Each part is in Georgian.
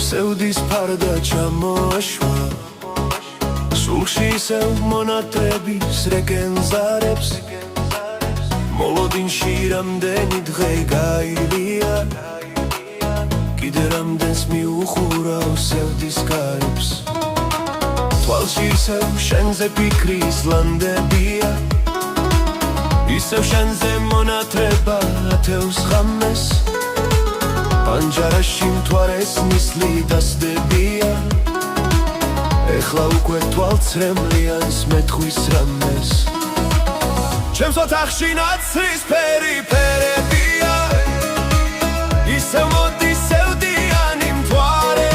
სევდის ფარდა ჩამოაშვა სულში ისევ მონატრების რეკენზარებს მოლოდინში რამდენი დღე გაივია კიდე რამდენს მიუხურავ სევდის კარებს თვალში ისევ შენზე ფიქრის ლანდებია ისევ შენზე მონათრება ათევს ღამეს პანჯარაში მთვარეს ნისლი დასდებია ეხლა უკვე თვალცრემლიანს მეთხვის რამეს ჩემს ოთახში ნაცრის ფერებია ისევ მოდის სევდიანი მთვარე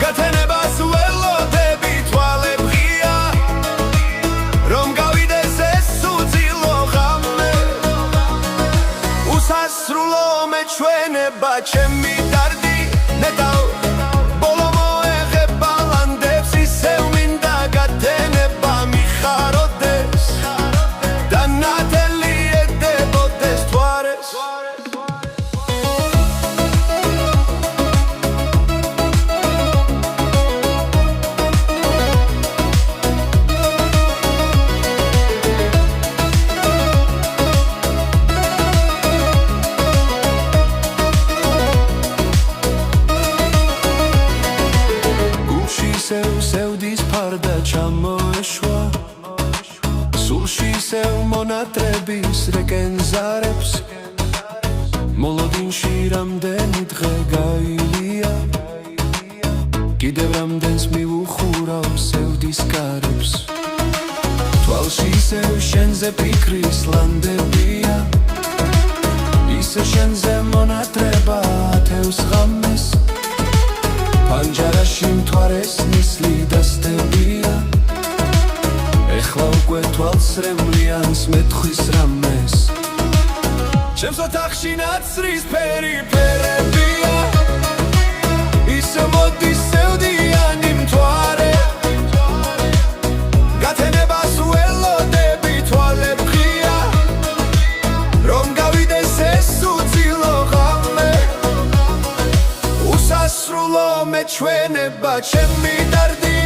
გათენებას ველოდები თვალებ ღია რომ გავიდეს ეს უძილო ღამე უსასრულო მეჩვენება ჩემი დარდი ნეტავ ბოლო მოეღება ლანდებს ისევ მინდა გათენება მიხაროდეს და ნათელი ედებოდეს თვარეს სევდის ფარდა ჩამოეშვა სულში ისევ მონატრების რეკენზარებს მოლოდინში რამდენი დღე გაივია კიდევ რამდენს მიუხურავ სევდის კარებს თვალში ისევ შენზე ფიქრის ლანდებია ისევ შენზე მონატრება ათევს ღამეს პანჯარაში მთვარეს ნისლი დასდებია ეხლა უკვე თვალცრემლიანს მეთხვის რამეს ჩემს ოთახში ნაცრის ფერებია ისევ მოდის სევდიანი მთვარე გათენებას ველოდები თვალებ ღია რომ გავიდეს ეს უძილო ღამე უსასრულო მეჩვენება ჩემი დარდი